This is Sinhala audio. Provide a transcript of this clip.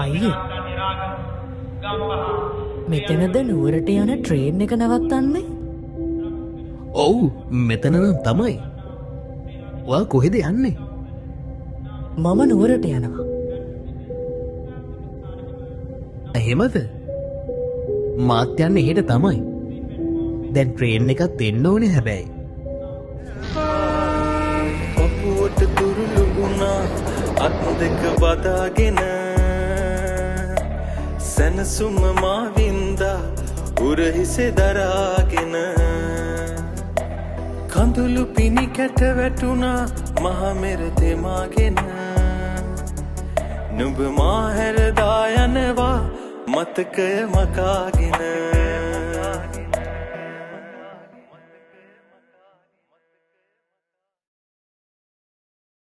අයියේ මෙතනද නුවරට යන ට්‍රේන් එක නවත්තන්නේ? ඔව් මෙතන නම් තමයි. ඔයා කොහෙද යන්නේ? මම නුවරට යනවා. එහෙමද? මාත් යන්නේ එහෙට තමයි. දැන් ට්‍රේන් එකත් එන්න ඕනේ හැබැයි. පපුවට දුරුළු වුණා අත් දෙක බදාගෙන සැනසුම මාවින්දා උරහිසේ දරාගෙන කඳුළු පිණි කැට වැටුණා මහමෙර තෙමාගෙන නුඹ මා හැරදා යනවා මතකය මකාගෙන